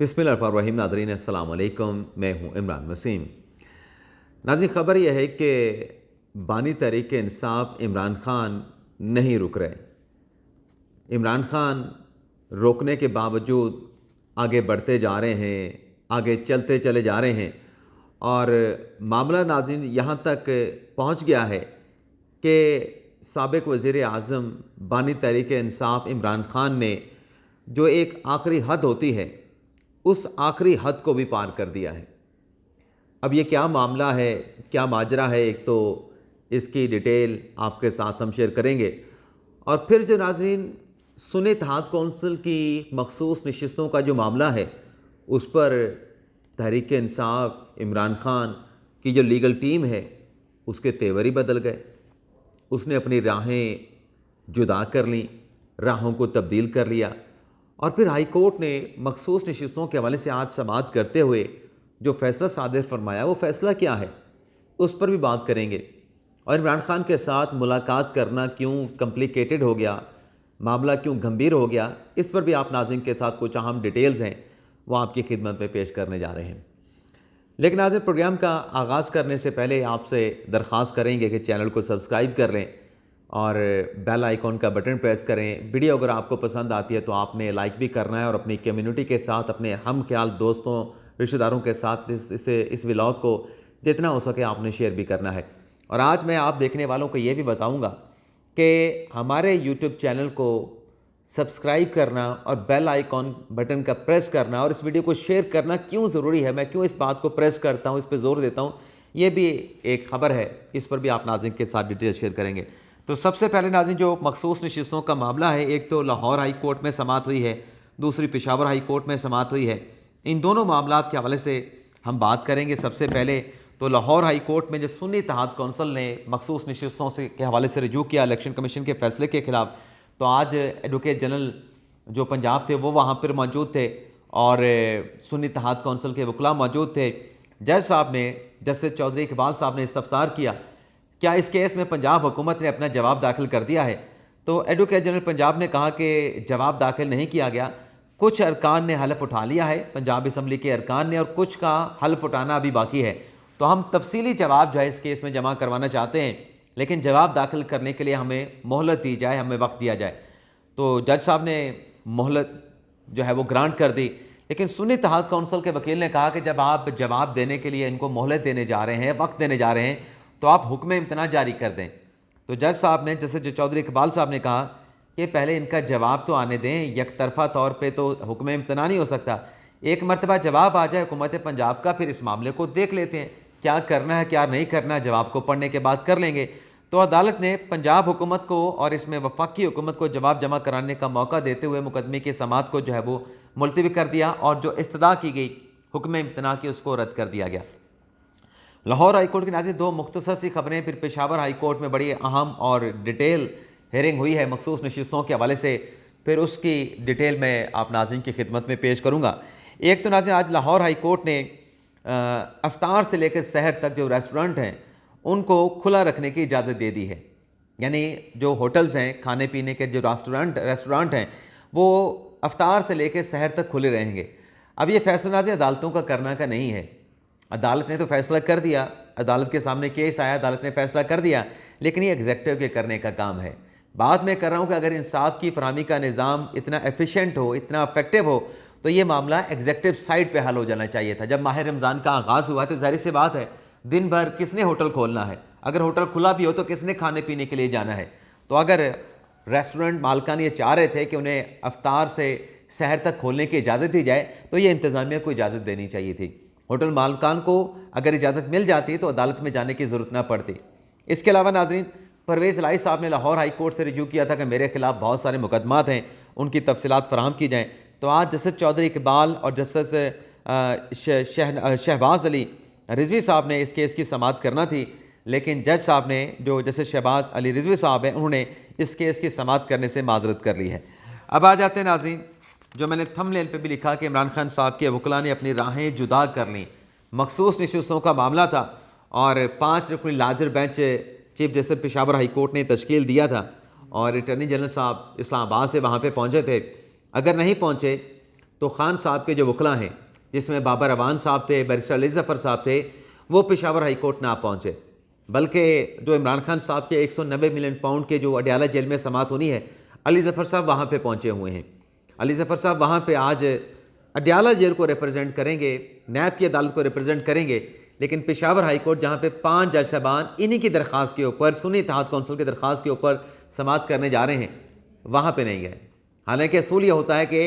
बिस्मिल्लाहिर्रहमानिर्रहीम। नाज़रीन अस्सलाम वालेकुम, मैं हूँ इमरान वसीम। नाज़रीन, ख़बर यह है कि बानी तहरीक इंसाफ इमरान खान नहीं रुक रहे। इमरान खान रोकने के बावजूद आगे बढ़ते जा रहे हैं, आगे चलते चले जा रहे हैं और मामला नाज़रीन यहाँ तक पहुँच गया है कि साबिक़ वज़ीर आज़म बानी तहरीक इंसाफ इमरान खान ने जो एक आखिरी हद होती है, उस आखिरी हद को भी पार कर दिया है। अब ये क्या मामला है, क्या माजरा है, एक तो इसकी डिटेल आपके साथ हम शेयर करेंगे और फिर जो नाज़रीन सुन्नी इत्तेहाद कौंसिल की मखसूस नशिस्तों का जो मामला है, उस पर तहरीक इंसाफ इमरान खान की जो लीगल टीम है, उसके तेवर ही बदल गए। उसने अपनी राहें जुदा कर लीं, राहों को तब्दील कर लिया और फिर हाई कोर्ट ने मखसूस नशिस्तों के हवाले से आज समाअत करते हुए जो फ़ैसला सादिर फरमाया, वो फ़ैसला क्या है, उस पर भी बात करेंगे। और इमरान खान के साथ मुलाकात करना क्यों कॉम्प्लिकेटेड हो गया, मामला क्यों गंभीर हो गया, इस पर भी आप नाज़रीन के साथ कुछ अहम डिटेल्स हैं, वो आपकी खिदमत में पेश करने जा रहे हैं। लेकिन नाज़रीन, प्रोग्राम का आगाज़ करने से पहले आपसे दरख्वास्त करेंगे कि चैनल को सब्सक्राइब कर लें और बेल आइकॉन का बटन प्रेस करें। वीडियो अगर आपको पसंद आती है तो आपने लाइक भी करना है और अपनी कम्युनिटी के साथ, अपने हम ख्याल दोस्तों रिश्तेदारों के साथ इस व्लॉग को जितना हो सके आपने शेयर भी करना है। और आज मैं आप देखने वालों को ये भी बताऊंगा कि हमारे यूट्यूब चैनल को सब्सक्राइब करना और बेल आइकॉन बटन का प्रेस करना और इस वीडियो को शेयर करना क्यों ज़रूरी है, मैं क्यों इस बात को प्रेस करता हूँ, इस पर ज़ोर देता हूँ, ये भी एक ख़बर है, इस पर भी आप नाज़रीन के साथ डिटेल शेयर करेंगे। तो सबसे पहले नाज़रीन, जो मखसूस नशिस्तों का मामला है, एक तो लाहौर हाई कोर्ट में समाअत हुई है, दूसरी पेशावर हाई कोर्ट में समाअत हुई है। इन दोनों मामलात के हवाले से हम बात करेंगे। सबसे पहले तो लाहौर हाई कोर्ट में जो सुन्नी इत्तेहाद कौंसिल ने मखसूस नशिस्तों से के हवाले से रजू किया इलेक्शन कमीशन के फैसले के खिलाफ, तो आज एडवोकेट जनरल जो पंजाब थे वो वहाँ पर मौजूद थे और सुन्नी इत्तेहाद कौंसिल के वकला मौजूद थे। जज साहब ने, जस्टिस चौधरी इकबाल साहब ने इस्तफसार किया, क्या इस केस में पंजाब हुकूमत ने अपना जवाब दाखिल कर दिया है? तो एडवोकेट जनरल पंजाब ने कहा कि जवाब दाखिल नहीं किया गया, कुछ अरकान ने हलफ उठा लिया है, पंजाब असम्बली के अरकान ने, और कुछ का हलफ उठाना अभी बाकी है। तो हम तफसीली जवाब जो है इस केस में जमा करवाना चाहते हैं, लेकिन जवाब दाखिल करने के लिए हमें मोहलत दी जाए, हमें वक्त दिया जाए। तो जज साहब ने मोहलत जो है वो ग्रांट कर दी, लेकिन सुन्नी इत्तेहाद कौंसिल के वकील ने कहा कि जब आप जवाब देने के लिए इनको मोहलत देने जा रहे हैं, वक्त देने जा रहे हैं, तो आप हुक्म इम्तना जारी कर दें। तो जज साहब ने, जैसे चौधरी इकबाल साहब ने कहा कि पहले इनका जवाब तो आने दें, यकतरफा तौर पे तो हुक्म इम्तना नहीं हो सकता, एक मरतबा जवाब आ जाए हुकूमत पंजाब का, फिर इस मामले को देख लेते हैं, क्या करना है क्या नहीं करना है, जवाब को पढ़ने के बाद कर लेंगे। तो अदालत ने पंजाब हुकूमत को और इसमें वफाकी हुकूमत को जवाब जमा कराने का मौका देते हुए मुकदमे की समाअत को जो है वो मुलतवी कर दिया और जो इस्तदा की गई हुक्म इम्तना की, उसको रद्द कर दिया गया। लाहौर हाई कोर्ट की नाज़रीन दो मुख्तसर सी खबरें, फिर पेशावर हाई कोर्ट में बड़ी अहम और डिटेल हेयरिंग हुई है मखसूस नशिस्तों के हवाले से, फिर उसकी डिटेल मैं आप नाज़रीन की खिदमत में पेश करूँगा। एक तो नाज़रीन, आज लाहौर हाई कोर्ट ने अफ्तार से लेकर सहर तक जो रेस्टोरेंट हैं उनको खुला रखने की इजाज़त दे दी है। यानी जो होटल्स हैं, खाने पीने के जो रेस्टोरेंट हैं, वो अफ्तार से लेकर सहर तक खुले रहेंगे। अब ये फैसला नाज़रीन अदालतों का करना का नहीं है, अदालत ने तो फैसला कर दिया, अदालत के सामने केस आया, अदालत ने फैसला कर दिया, लेकिन ये एग्जेक्टिव के करने का काम है। बात मैं कर रहा हूँ कि अगर इंसाफ की फरहमी का निज़ाम इतना एफिशिएंट हो, इतना इफेक्टिव हो, तो ये मामला एग्जेक्टिव साइड पे हल हो जाना चाहिए था। जब माह रमज़ान का आगाज़ हुआ तो जाहिर सी बात है, दिन भर किसने होटल खोलना है, अगर होटल खुला भी हो तो किसने खाने पीने के लिए जाना है। तो अगर रेस्टोरेंट मालकान ये चाह रहे थे कि उन्हें अफ्तार से सहर तक खोलने की इजाज़त दी जाए, तो ये इंतज़ामिया को इजाज़त देनी चाहिए थी। होटल मालकान को अगर इजाज़त मिल जाती तो अदालत में जाने की ज़रूरत ना पड़ती। इसके अलावा नाज़रीन, परवेज़ इलाही साहब ने लाहौर हाई कोर्ट से रिव्यू किया था कि मेरे खिलाफ बहुत सारे मुकदमात हैं, उनकी तफसीलात फराहम की जाएँ। तो आज जस्टिस चौधरी इकबाल और जस्टिस शहबाज अली रिजवी साहब ने इस केस की समाअत करना थी, लेकिन जज साहब ने, जो जस्टिस शहबाज अली रिजवी साहब हैं, उन्होंने इस केस की समाअत करने से माजरत कर ली है। अब आ जाते हैं नाज़रीन, जो मैंने थंबनेल पे भी लिखा कि इमरान खान साहब के वकला ने अपनी राहें जुदा कर लीं, मखसूस नशिस्तों का मामला था और 5 रुकनी larger bench chief justice Peshawar high court ने तश्कील दिया था और अटॉर्नी जनरल साहब इस्लामाबाद से वहाँ पे पहुँचे थे। अगर नहीं पहुँचे तो खान साहब के जो वकला हैं, जिसमें बाबर अवान साहब थे, बैरिस्टर अली ज़फ़र साहब थे, वो पेशावर हाई कोर्ट ना पहुँचे, बल्कि जो इमरान खान साहब के 190 मिलियन पाउंड के जो अडयाला जेल में समात होनी है, अली ज़फ़र साहब वहाँ पे पहुँचे हुए हैं। अली ज़फ़र साहब वहाँ पे आज अडयाला जेल को रिप्रेजेंट करेंगे, नैब की अदालत को रिप्रेजेंट करेंगे, लेकिन पेशावर हाई कोर्ट जहाँ पे 5 जज साहबान इन्हीं की दरख्वास्त के ऊपर, सुन्नी इत्तेहाद कौंसिल की दरख्वास्त के ऊपर समात करने जा रहे हैं, वहाँ पे नहीं गए। हालांकि असूल ये होता है कि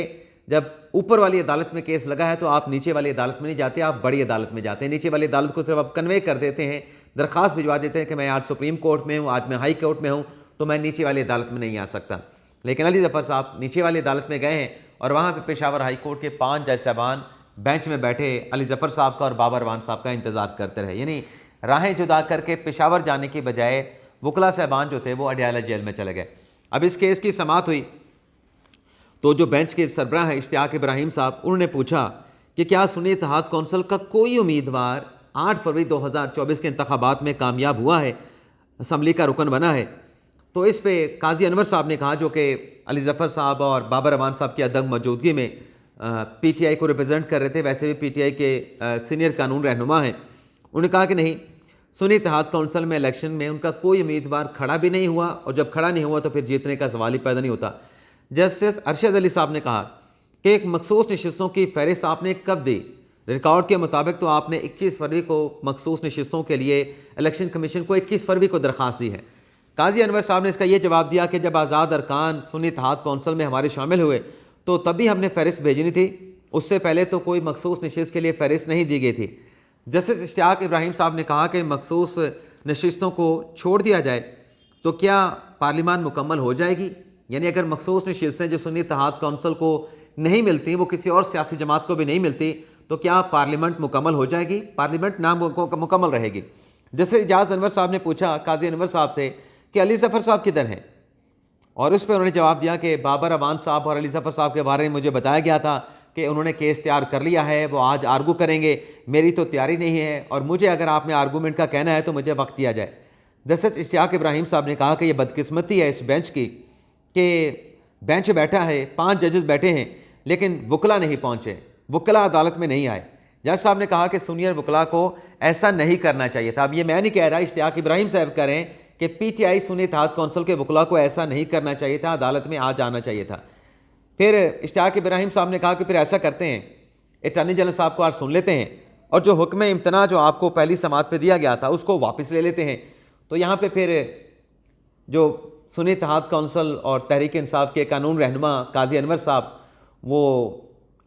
जब ऊपर वाली अदालत में केस लगा है तो आप नीचे वाली अदालत में नहीं जाते, आप बड़ी अदालत में जाते हैं। नीचे वाली अदालत को सिर्फ आप कन्वे कर देते हैं, दरख्वास्त भिजवा देते हैं कि मैं आज सुप्रीम कोर्ट में हूँ, आज मैं हाई कोर्ट में हूँ, तो मैं नीचे वाली अदालत में नहीं आ सकता। लेकिन अली ज़फ़र साहब नीचे वाली अदालत में गए हैं और वहाँ पे पेशावर हाई कोर्ट के 5 जज साहबान बेंच में बैठे अली ज़फ़र साहब का और बाबर अवान साहब का इंतज़ार करते रहे। यानी राहें जुदा करके पेशावर जाने की बजाय वकला साहबान जो थे वो अडयाला जेल में चले गए। अब इस केस की समात हुई तो जो बेंच के सरबराह हैं इश्तियाक इब्राहिम साहब, उन्होंने पूछा कि क्या सुन्नी इत्तेहाद कौंसिल का कोई उम्मीदवार 8 फरवरी 2024 के इंतखाबात में कामयाब हुआ है, असम्बली का रुकन बना है? तो इस पे काजी अनवर साहब ने कहा, जो कि अली ज़फ़र साहब और बाबर अवान साहब की अदम मौजूदगी में पीटीआई को रिप्रेजेंट कर रहे थे, वैसे भी पीटीआई के सीनियर कानून रहनुमा हैं, उन्होंने कहा कि नहीं, सुन्नी इत्तेहाद कौंसिल में इलेक्शन में उनका कोई उम्मीदवार खड़ा भी नहीं हुआ, और जब खड़ा नहीं हुआ तो फिर जीतने का सवाल ही पैदा नहीं होता। जस्टिस अरशद अली साहब ने कहा कि एक मखसूस नशिस्तों की फहरिस्त आपने कब दी? रिकॉर्ड के मुताबिक तो आपने 21 फरवरी को मखसूस नशिस्तों के लिए इलेक्शन कमीशन को 21 फरवरी को दरख्वास्त दी है। काजी अनवर साहब ने इसका ये जवाब दिया कि जब आज़ाद अरकान सुन्नी इत्तेहाद कौंसिल में हमारे शामिल हुए तो तभी हमने फहरिस्त भेजनी थी, उससे पहले तो कोई मखसूस नशिस्त के लिए फहरिस्त नहीं दी गई थी। जस्टिस इश्तियाक इब्राहिम साहब ने कहा कि मखसूस नशिस्तों को छोड़ दिया जाए तो क्या पार्लियामान मुकम्मल हो जाएगी? यानी अगर मखसूस नशिस्तें जो सुन्नी इत्तेहाद कौंसिल को नहीं मिलती, वो किसी और सियासी जमात को भी नहीं मिलती, तो क्या पार्लियामेंट मुकम्मल हो जाएगी? पार्लियामेंट ना मुकम्मल रहेगी। जैसे इजाज़ अनवर साहब ने पूछा काजी अनवर साहब से कि अली ज़फ़र साहब किधर हैं, और उस पर उन्होंने जवाब दिया कि बाबर अवान साहब और अली ज़फ़र साहब के बारे में मुझे बताया गया था कि उन्होंने केस तैयार कर लिया है, वो आज आर्गू करेंगे, मेरी तो तैयारी नहीं है, और मुझे अगर आपने आर्गूमेंट का कहना है तो मुझे वक्त दिया जाए। जस्टिस इश्तियाक इब्राहिम साहब ने कहा कि यह बदकिस्मती है इस बेंच की कि बेंच बैठा है, 5 जजेस बैठे हैं, लेकिन वकला नहीं पहुँचे, वकला अदालत में नहीं आए। जज साहब ने कहा कि सीनियर वकला को ऐसा नहीं करना चाहिए था। अब ये मैं नहीं कह रहा, इश्तियाक इब्राहिम साहब कह रहे हैं कि पीटीआई सुन्नी इत्तेहाद कौंसिल के वकला को ऐसा नहीं करना चाहिए था, अदालत में आ जाना चाहिए था। फिर इश्तियाक इब्राहिम साहब ने कहा कि फिर ऐसा करते हैं, अटॉर्नी जनरल साहब को आज सुन लेते हैं और जो हुक्म इम्तना जो आपको पहली समात पे दिया गया था उसको वापस ले लेते हैं। तो यहाँ पे फिर जो सुन्नी इत्तेहाद कौंसिल और तहरीक इंसाफ के कानून रहनुमा काजी अनवर साहब, वो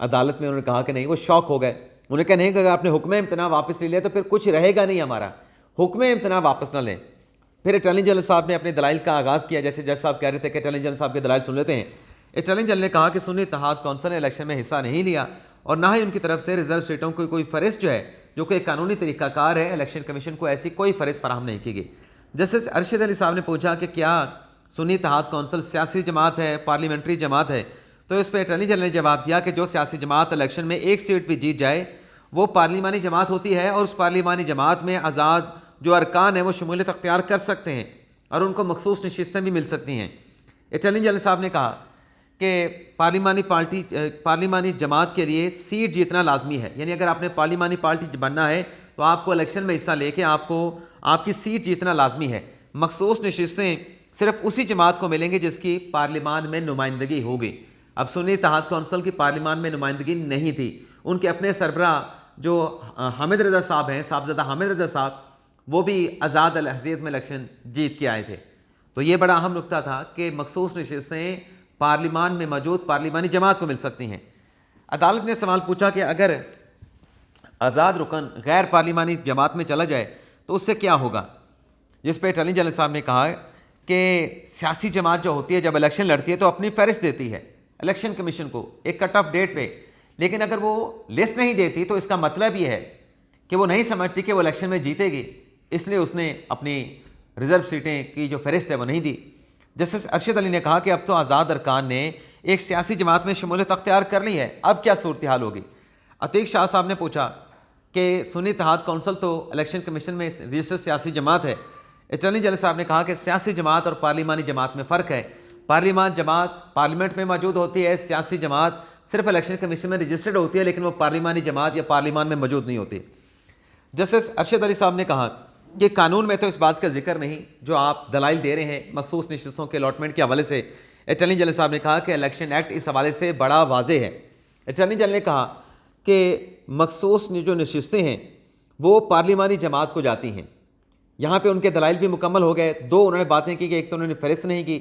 अदालत में उन्होंने कहा कि नहीं, वो शौक हो गए। उन्होंने कहा नहीं, अगर आपने हुक्म इम्तना वापस ले लिया तो फिर कुछ रहेगा नहीं हमारा, हुक्म इम्तना वापस ना लें। फिर अटॉर्नी जनरल साहब ने अपने दलाइल का आगाज़ किया, जैसे जज साहब कह रहे थे कि अटॉर्नी जनरल साहब के दलाइल सुन लेते हैं। अटॉर्नी जनरल ने कहा कि सुन्नी इत्तेहाद कौंसिल ने इलेक्शन में हिस्सा नहीं लिया और ना ही उनकी तरफ से रिजर्व सीटों को कोई फहरिस्त जो है, जो कि कानूनी तरीक़ाकार है, इलेक्शन कमीशन को ऐसी कोई फहरिस्त फराहम नहीं की गई। जस्टिस अरशद अली साहब ने पूछा कि क्या सुन्नी इत्तेहाद कौंसिल सियासी जमात है, पार्लियामेंट्री जमात है? तो इस पर अटॉर्नी जनरल ने जवाब दिया कि जो सियासी जमात इलेक्शन में एक सीट भी जीत जाए वो पार्लिमानी जमात होती है, और उस पार्लिमानी जमात में आज़ाद जो अरकान है वो शमूलियत अख्तियार कर सकते हैं और उनको मखसूस नशिस्तें भी मिल सकती हैं। अटॉर्नी जनरल साहब ने कहा कि पार्लिमानी जमात के लिए सीट जीतना लाजमी है, यानी अगर आपने पार्लिमानी पार्टी बनना है तो आपको इलेक्शन में हिस्सा लेके आपको आपकी सीट जीतना लाजमी है। मखसूस नशिस्तें सिर्फ उसी जमात को मिलेंगी जिसकी पार्लिमान में नुमाइंदगी होगी। अब सुन्नी इत्तेहाद कौंसिल की पार्लिमान में नुमाइंदगी नहीं थी, उनके अपने सरबराह जो हामिद रज़ा साहब हैं, साहबजादा हामिद रज़ा साहब, वो भी आज़ाद अल हैसियत में इलेक्शन जीत के आए थे। तो ये बड़ा अहम नुकता था कि मखसूस नशिस्तें पार्लिमान में मौजूद पार्लिमानी जमात को मिल सकती हैं। अदालत ने सवाल पूछा कि अगर आज़ाद रुकन गैर पार्लिमानी जमात में चला जाए तो उससे क्या होगा, जिस पर अटॉर्नी जनरल साहब ने कहा कि सियासी जमात जो होती है जब इलेक्शन लड़ती है तो अपनी फहरिस्त देती है इलेक्शन कमीशन को एक कट ऑफ डेट पे, लेकिन अगर वो लिस्ट नहीं देती तो इसका मतलब ये है कि वो नहीं समझती कि वो इलेक्शन में जीतेगी, इसलिए उसने अपनी रिजर्व सीटें की जो फहरिस्त है वो नहीं दी। जस्टिस अरशद अली ने कहा कि अब तो आज़ाद अरकान ने एक सियासी जमात में शमूलियत अख्तियार कर ली है, अब क्या सूरत हाल होगी। अतीक शाह साहब ने पूछा कि सुन्नी इत्तेहाद कौंसिल तो इलेक्शन कमीशन में रजिस्टर्ड सियासी जमात है। अटॉर्नी जनरल साहब ने कहा कि सियासी जमात और पार्लिमानी जमात में फ़र्क है। पार्लिमान जमात पार्लियामेंट में मौजूद होती है, सियासी जमात सिर्फ इलेक्शन कमीशन में रजिस्टर्ड होती है, लेकिन वो पार्लिमानी जमात या पार्लिमान में मौजूद नहीं होती। जस्टिस अरशद अली साहब ने कहा कि कानून में तो इस बात का जिक्र नहीं जो आप दलाइल दे रहे हैं मखसूस नशिस्तों के अलॉटमेंट के हवाले से। अटॉर्नी जनरल साहब ने कहा कि इलेक्शन एक्ट इस हवाले से बड़ा वाज़ेह है। अटॉर्नी जनरल ने कहा कि मखसूस जो नशिस्तें हैं वो पार्लिमानी जमात को जाती हैं। यहाँ पे उनके दलाइल भी मुकम्मल हो गए। दो उन्होंने बातें की कि एक तो उन्होंने फहरिस्त नहीं की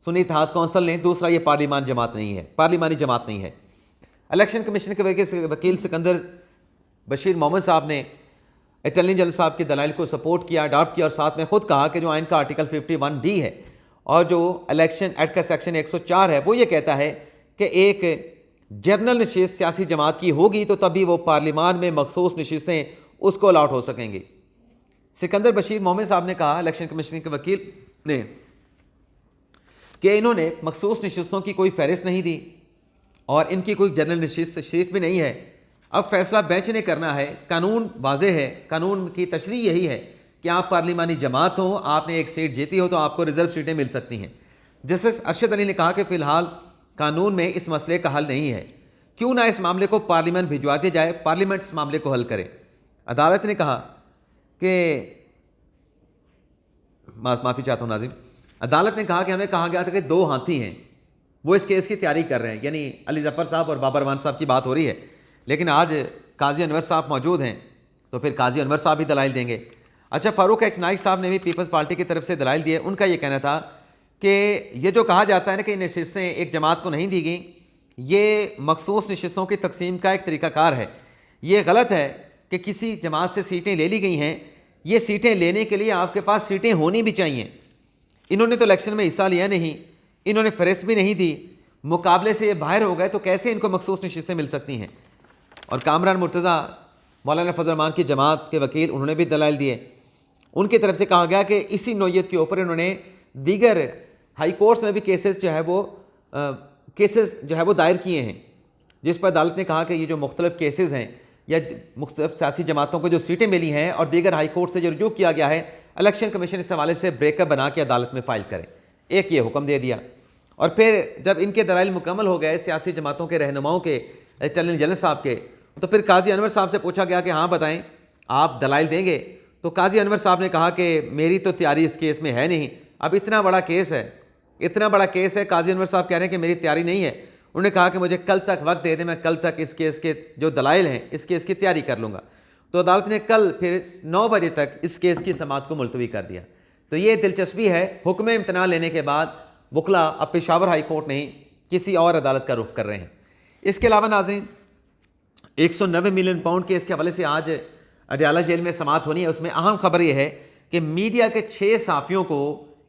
सुन्नी इत्तेहाद कौंसिल ने, दूसरा ये पार्लिमान जमात नहीं है, पार्लिमानी जमात नहीं है। इलेक्शन कमीशन के वकील सिकंदर बशीर मोहम्मद साहब ने अटॉर्नी जनरल साहब के दलाइल को सपोर्ट किया, अडॉप्ट किया और साथ में खुद कहा कि जो आइन का आर्टिकल 51D है और जो इलेक्शन एक्ट का सेक्शन 104 है वो ये कहता है कि एक जनरल नशिस्त सियासी जमात की होगी तो तभी वो पार्लिमान में मखसूस नशिस्तें उसको अलाट हो सकेंगी। सिकंदर बशीर मोहम्मद साहब ने कहा इलेक्शन कमीशन के वकील ने कि इन्होंने मखसूस नशिस्तों की कोई फहरिस्त नहीं दी और इनकी कोई जनरल नशिस्त शीट भी नहीं है। अब फैसला बेंच ने करना है। कानून वाज़ेह है, कानून की तशरीह यही है कि आप पार्लिमानी जमात हो, आपने एक सीट जीती हो तो आपको रिजर्व सीटें मिल सकती हैं। जस्टिस अरशद अली ने कहा कि फ़िलहाल कानून में इस मसले का हल नहीं है, क्यों ना इस मामले को पार्लियामेंट भिजवा दिया जाए, पार्लियामेंट इस मामले को हल करे। अदालत ने कहा कि माफ़ी चाहता हूँ नाज़रीन, अदालत ने कहा कि हमें कहा गया था कि दो हाथी हैं वो इस केस की तैयारी कर रहे हैं, यानी अली ज़फ़र साहब और बाबर रहमान साहब की बात हो रही है, लेकिन आज काजी अनवर साहब मौजूद हैं तो फिर काजी अनवर साहब भी दलाइल देंगे। अच्छा, फ़ारूक एच नाइक साहब ने भी पीपल्स पार्टी की तरफ से दलाइल दिए। उनका ये कहना था कि ये जो कहा जाता है ना कि नशिस्तें एक जमात को नहीं दी गई, ये मखसूस नशिस्तों की तकसीम का एक तरीक़ाकार है। ये गलत है कि किसी जमात से सीटें ले ली गई हैं। ये सीटें लेने के लिए आपके पास सीटें होनी भी चाहिए। इन्होंने तो इलेक्शन में हिस्सा लिया नहीं, इन्होंने फहरिस्त भी नहीं दी, मुकाबले से ये बाहर हो गए, तो कैसे इनको मखसूस नशिस्तें मिल सकती हैं। और कामरान मुर्तज़ा मौलाना फजल रहमान की जमात के वकील, उन्होंने भी दलाइल दिए। उनकी तरफ से कहा गया कि इसी नौयत के ऊपर इन्होंने दीगर हाई कोर्ट्स में भी केसेस जो है वो दायर किए हैं, जिस पर अदालत ने कहा कि ये जो मुख्तलिफ केसेस हैं या मुख्तलिफ सियासी जमातों को जो सीटें मिली हैं और दीगर हाई कोर्ट से जो रुजू किया गया है, इलेक्शन कमीशन इस हवाले से ब्रेकअप बना के अदालत में फ़ाइल करें। एक ये हुक्म दे दिया। और फिर जब इनके दलाइल मुकम्मल हो गए सियासी जमातों के रहनुमाओं के, अटॉर्नी जनरल साहब के, तो फिर काजी अनवर साहब से पूछा गया कि हाँ बताएं आप दलाइल देंगे। तो काजी अनवर साहब ने कहा कि मेरी तो तैयारी इस केस में है नहीं। अब इतना बड़ा केस है, इतना बड़ा केस है, काजी अनवर साहब कह रहे हैं कि मेरी तैयारी नहीं है। उन्होंने कहा कि मुझे कल तक वक्त दे दें, मैं कल तक इस केस के जो दलाइल हैं इस केस की तैयारी कर लूँगा। तो अदालत ने कल फिर 9 बजे तक इस केस की समाअत को मुलतवी कर दिया। तो ये दिलचस्पी है, हुक्म इम्तना लेने के बाद वकला अब पेशावर हाई कोर्ट नहीं किसी और अदालत का रुख कर रहे हैं। इसके अलावा नाज़रीन 190 मिलियन पाउंड केस के हवाले से आज अडयाला जेल में समाअत होनी है। उसमें अहम खबर यह है कि मीडिया के 6 सहाफ़ियों को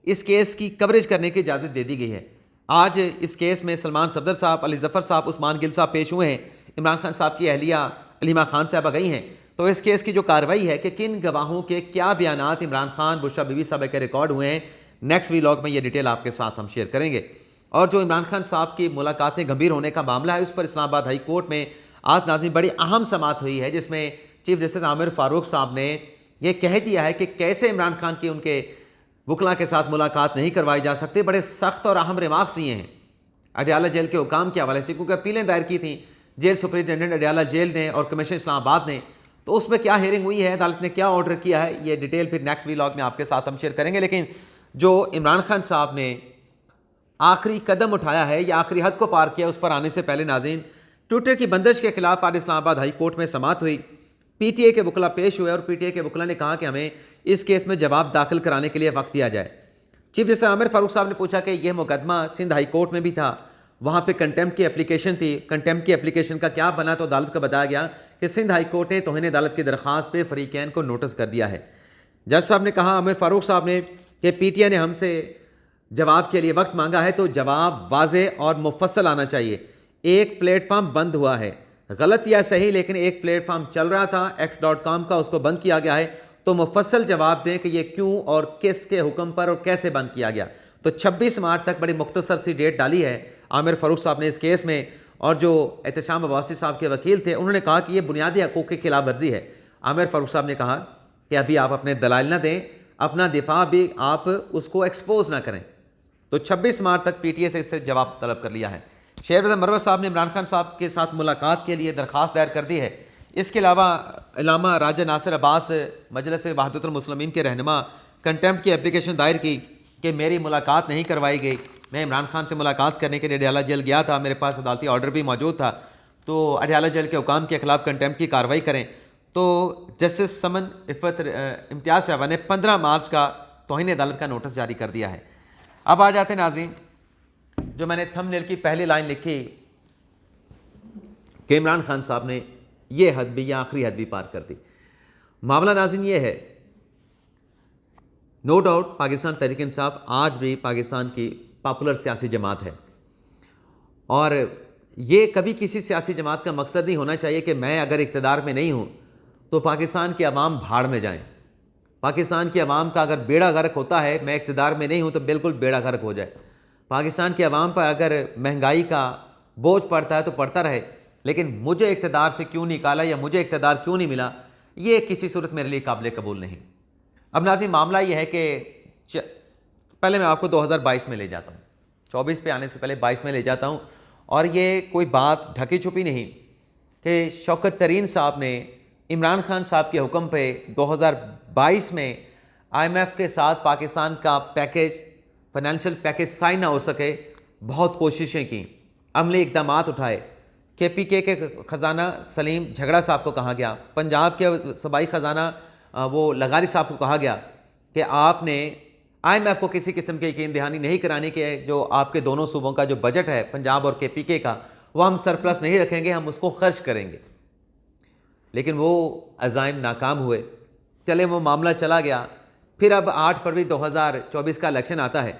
इस केस की कवरेज करने की इजाज़त दे दी गई है। आज इस केस में सलमान सफदर साहब, अली ज़फ़र साहब, उस्मान गिल साहब पेश हुए हैं। इमरान खान साहब की अहलिया अलीमा खान साहबा गई हैं। तो इस केस की जो कार्रवाई है कि किन गवाहों के क्या बयानात इमरान खान, बुशरा बीबी साहब के रिकॉर्ड हुए हैं, नेक्स्ट व्लॉग में ये डिटेल आपके साथ हम शेयर करेंगे। और जो इमरान खान साहब की मुलाकातें गंभीर होने का मामला है, उस पर इस्लामाबाद हाई कोर्ट में आज नाज़रीन बड़ी अहम समाअत हुई है, जिसमें चीफ जस्टिस आमिर फारूक साहब ने यह कह दिया है कि कैसे इमरान खान की उनके वकला के साथ मुलाकात नहीं करवाई जा सकती। बड़े सख्त और अहम रिमार्क्स दिए हैं अडयाला जेल के हुकाम के हवाले से, क्योंकि अपीलें दायर की थी जेल सुपरिटेंडेंट अडयाला जेल ने और कमीशन इस्लामाबाद ने। तो उसमें क्या हेयरिंग हुई है, अदालत ने क्या ऑर्डर किया है, ये डिटेल फिर नेक्स्ट व्लॉग में आपके साथ हम शेयर करेंगे। लेकिन जो इमरान खान साहब ने आखिरी कदम उठाया है या आखिरी हद को पार किया, उस पर आने से पहले नाज़रीन ट्विटर की बंदिश के खिलाफ आज इस्लामाबाद हाई कोर्ट में समाअत हुई। पीटीए के वकला पेश हुए और पीटीए के वकला ने कहा कि हमें इस केस में जवाब दाखिल कराने के लिए वक्त दिया जाए। चीफ जस्टिस आमिर फारूक साहब ने पूछा कि यह मुकदमा सिंध हाई कोर्ट में भी था, वहाँ पे कंटेम्प्ट की एप्लीकेशन थी, कंटेम्प्ट की एप्लीकेशन का क्या बना। तो अदालत को बताया गया कि सिंध हाई कोर्ट ने तौहीन अदालत की दरख्वास्त पे फरीकैन को नोटिस कर दिया है। जज साहब ने कहा, आमिर फारूक साहब ने, कि पीटीए ने हमसे जवाब के लिए वक्त मांगा है तो जवाब वाज़ेह और मुफस्सल आना चाहिए। एक प्लेटफार्म बंद हुआ है, गलत या सही, लेकिन एक प्लेटफार्म चल रहा था x.com का, उसको बंद किया गया है। तो मुफस्सल जवाब दें कि ये क्यों और किस के हुक्म पर और कैसे बंद किया गया। तो 26 मार्च तक बड़ी मुख्तसर सी डेट डाली है आमिर फारूक साहब ने इस केस में। और जो एहतशाम अब्बासी साहब के वकील थे, उन्होंने कहा कि यह बुनियादी हकूक़ की खिलाफ वर्जी है। आमिर फारूक साहब ने कहा कि अभी आप अपने दलाइल ना दें, अपना दिफा भी आप उसको एक्सपोज ना करें। तो 26 मार्च तक पीटीए से इससे जवाब तलब कर लिया है। शेर मरवत साहब ने इमरान खान साहब के साथ मुलाकात के लिए दरख्वास्त दायर कर दी है। इसके अलावा इलामा राजा नासिर अब्बास मजलिस वहदतुल मुस्लिमीन के रहनुमा कंटेम्प्ट की एप्लीकेशन दायर की कि मेरी मुलाकात नहीं करवाई गई। मैं इमरान खान से मुलाकात करने के लिए अडयाला जेल गया था, मेरे पास अदालती ऑर्डर भी मौजूद था, तो अडयाला जेल के हुकाम के खिलाफ कंटेम्प्ट की कार्रवाई करें। तो जस्टिस समन इफ़त इम्तियाज़ साहबा ने 15 मार्च का तौहीन अदालत का नोटिस जारी कर दिया है। अब आ जाते नाज़रीन, जो मैंने थंबनेल की पहली लाइन लिखी कि इमरान खान साहब ने ये हद भी या आखिरी हद भी पार कर दी। मामला नाज़रीन ये है, नो डाउट पाकिस्तान तहरीक इंसाफ आज भी पाकिस्तान की पॉपुलर सियासी जमात है, और ये कभी किसी सियासी जमात का मकसद नहीं होना चाहिए कि मैं अगर इक़्तिदार में नहीं हूँ तो पाकिस्तान की आवाम भाड़ में जाएं। पाकिस्तान की आवाम का अगर बेड़ा गर्क होता है, मैं इक़्तिदार में नहीं हूँ तो बिल्कुल बेड़ा गर्क हो जाए। पाकिस्तान की आवाम पर अगर महंगाई का बोझ पड़ता है तो पड़ता रहे, लेकिन मुझे इक़्तिदार से क्यों निकाला या मुझे इक़्तिदार क्यों नहीं मिला, ये किसी सूरत मेरे लिए काबिल कबूल नहीं। अब नाज़रीन मामला ये है कि पहले मैं आपको 2022 में ले जाता हूँ, 24 पे आने से पहले 22 में ले जाता हूँ, और ये कोई बात ढकी छुपी नहीं कि शौकत तरीन साहब ने इमरान खान साहब के हुक्म पे 2022 में IMF के साथ पाकिस्तान का पैकेज, फाइनेंशियल पैकेज साइन ना हो सके, बहुत कोशिशें की, अमली इक़दामात उठाए। KPK के ख़जाना सलीम झगड़ा साहब को कहा गया, पंजाब के सूबाई ख़जाना वो लगारी साहब को कहा गया कि आपने IMF को किसी किस्म की यकीन दहानी नहीं करानी कि जो आपके दोनों सूबों का जो बजट है पंजाब और KPK का, वो हम सरप्लस नहीं रखेंगे, हम उसको खर्च करेंगे। लेकिन वो अज़ाइम नाकाम हुए, चले वो मामला चला गया। फिर अब 8 फरवरी 2024 का इलेक्शन आता है।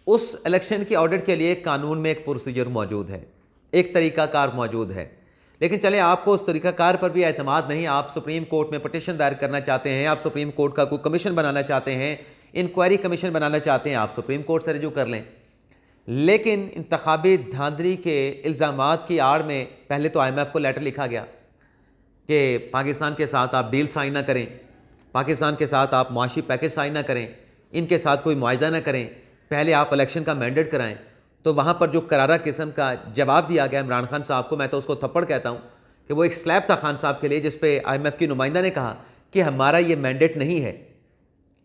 उस इलेक्शन की ऑडिट के लिए कानून में एक प्रोसीजर मौजूद है, एक तरीक़ाकार मौजूद है, लेकिन चले आपको उस तरीक़ाकार पर भी एतमाद नहीं, आप सुप्रीम कोर्ट में पटिशन दायर करना चाहते हैं, आप सुप्रीम कोर्ट का कोई कमीशन बनाना चाहते हैं, इंक्वायरी कमीशन बनाना चाहते हैं, आप सुप्रीम कोर्ट से रजू कर लें। लेकिन इंतखाबी धांधली के इल्ज़ामात की आड़ में पहले तो IMF को लेटर लिखा गया कि पाकिस्तान के साथ आप डील साइन ना करें, पाकिस्तान के साथ आप मुआशी पैकेज साइन ना करें, इनके साथ कोई मुआहिदा ना करें, पहले आप इलेक्शन का मैंडेट कराएं। तो वहाँ पर जो करारा किस्म का जवाब दिया गया इमरान खान साहब को, मैं तो उसको थप्पड़ कहता हूँ कि वो एक स्लैब था खान साहब के लिए, जिस पे IMF की नुमाइंदा ने कहा कि हमारा ये मैंडेट नहीं है,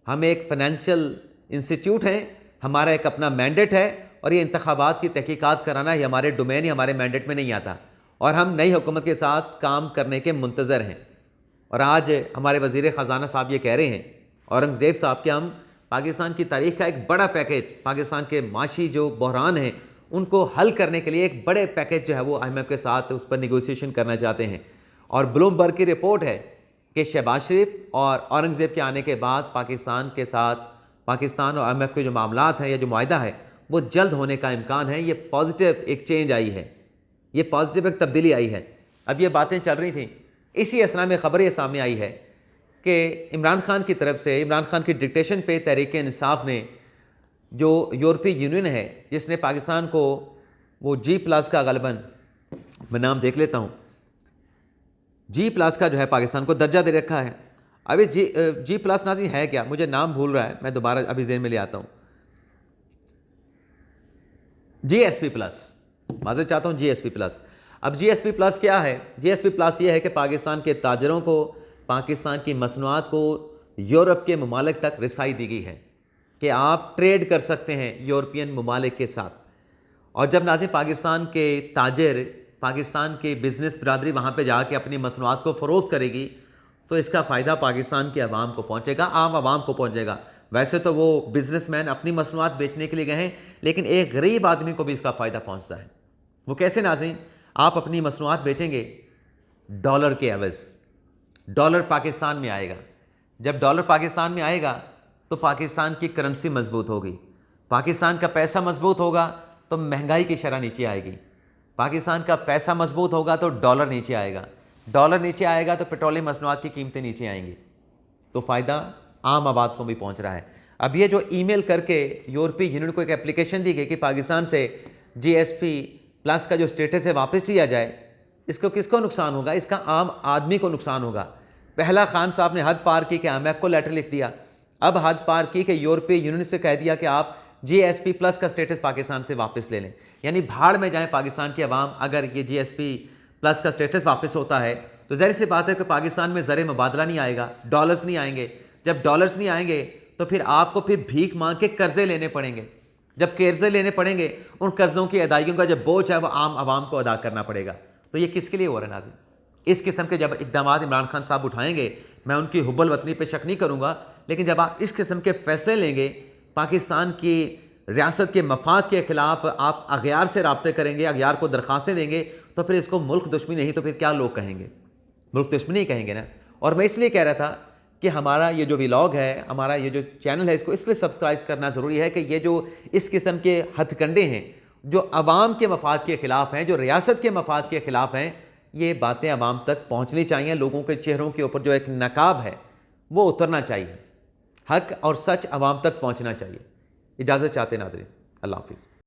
हम एक फाइनेंशियल इंस्टीट्यूट हैं, हमारा एक अपना मैंडेट है, और ये इंतखाबात की तहकीकात कराना ही हमारे डोमेन ही हमारे मैंडेट में नहीं आता, और हम नई हुकूमत के साथ काम करने के मुंतज़र हैं। और आज हमारे वज़ीर ख़जाना साहब ये कह रहे हैं औरंगज़ेब साहब कि हम पाकिस्तान की तारीख़ का एक बड़ा पैकेज, पाकिस्तान के माशी जो बहरान हैं उनको हल करने के लिए एक बड़े पैकेज जो है वो IMF के साथ उस पर निगोसिएशन करना चाहते हैं। और ब्लूमबर्ग की रिपोर्ट है कि शहबाज शरीफ और औरंगज़ेब के आने के बाद पाकिस्तान के साथ पाकिस्तान और IMF के जो मामलात हैं या जो मुआहिदा है वो जल्द होने का इम्कान है। ये पॉजिटिव एक चेंज आई है, ये पॉजिटिव एक तब्दीली आई है। अब ये बातें चल रही थी, इसी असना में ख़बर ये सामने आई है कि इमरान खान की तरफ से, इमरान खान की डिक्टेशन पे तहरीक इंसाफ ने, जो यूरोपीय यूनियन है जिसने पाकिस्तान को वो G+ का गलबन, मैं नाम देख लेता हूँ, G+ का जो है पाकिस्तान को दर्जा दे रखा है। अब इस G+ नाज़ी है क्या, मुझे नाम भूल रहा है, मैं दोबारा अभी ज़हन में ले आता हूँ। GSP+, माज़रत चाहता हूँ, GSP+। अब GSP+ क्या है? GSP+ ये है कि पाकिस्तान के ताजरों को पाकिस्तान की मसनूआत को यूरोप के ममालिक तक रसाई दी गई है कि आप ट्रेड कर सकते हैं यूरोपियन ममालिक के साथ। और जब नाज़रीन पाकिस्तान के ताजर, पाकिस्तान की बिज़नेस बरादरी वहाँ पे जाके अपनी मसनूआत को फ़रोख्त करेगी तो इसका फ़ायदा पाकिस्तान की आवाम को पहुँचेगा, आम आवाम को पहुँचेगा। वैसे तो वो बिज़नेसमैन अपनी मसनूआत बेचने के लिए गए हैं, लेकिन एक गरीब आदमी को भी इसका फ़ायदा पहुँचता है। वो कैसे नाज़रीन? आप अपनी मसनूआत बेचेंगे डॉलर के एवज़, डॉलर पाकिस्तान में आएगा। जब डॉलर पाकिस्तान में आएगा तो पाकिस्तान की करेंसी मजबूत होगी, पाकिस्तान का पैसा मजबूत होगा तो महंगाई की शरह नीचे आएगी, पाकिस्तान का पैसा मजबूत होगा तो डॉलर नीचे आएगा, डॉलर नीचे आएगा तो पेट्रोलियम मसनूआत की कीमतें नीचे आएंगी। तो फ़ायदा आम आबाद को भी पहुँच रहा है। अब ये जो ईमेल करके यूरोपीय यूनियन को एक एप्लीकेशन दी गई कि पाकिस्तान से GSP+ का जो स्टेटस है वापस लिया जाए, इसको किसको नुकसान होगा? इसका आम आदमी को नुकसान होगा। पहला खान साहब ने हद पार की कि IMF को लेटर लिख दिया, अब हद पार की कि यूरोपीय यूनियन से कह दिया कि आप GSP प्लस का स्टेटस पाकिस्तान से वापस ले लें। यानी भाड़ में जाए पाकिस्तान की आवाम, अगर ये GSP प्लस का स्टेटस वापस होता है तो ज़ाहिर सी बात है कि पाकिस्तान में ज़र मुबादला नहीं आएगा, डॉलर्स नहीं आएंगे। जब डॉलर्स नहीं आएंगे तो फिर आपको फिर भीख मांग के कर्जे लेने पड़ेंगे। जब कर्जे लेने पड़ेंगे, उन कर्ज़ों की अदायगियों का जब बोझ है वो आम आवाम को अदा करना पड़ेगा। तो ये किसके लिए हो रहा है नाज़रीन? इस किस्म के जब इक़दाम इमरान खान साहब उठाएंगे, मैं उनकी हुब्बुल वतनी पे शक नहीं करूँगा, लेकिन जब आप इस किस्म के फैसले लेंगे, पाकिस्तान की रियासत के मफाद के ख़िलाफ़ आप अगयार से रब्ते करेंगे, अगयार को दरख्वास्तें देंगे, तो फिर इसको मुल्क दुश्मनी नहीं तो फिर क्या लोग कहेंगे? मुल्क दुश्मनी ही कहेंगे ना। और मैं इसलिए कह रहा था कि हमारा ये जो व्लॉग है, हमारा ये जो चैनल है, इसको इसलिए सब्सक्राइब करना ज़रूरी है कि ये जो इस किस्म के हथकंडे हैं जो अवाम के मफाद के ख़िलाफ़ हैं, जो रियासत के मफाद के ख़िलाफ़ हैं, ये बातें अवाम तक पहुँचनी चाहिए। लोगों के चेहरों के ऊपर जो एक नकाब है वो उतरना चाहिए। हक और सच अवाम तक पहुँचना चाहिए। इजाज़त चाहते नाज़रीन, अल्लाह हाफ़िज़।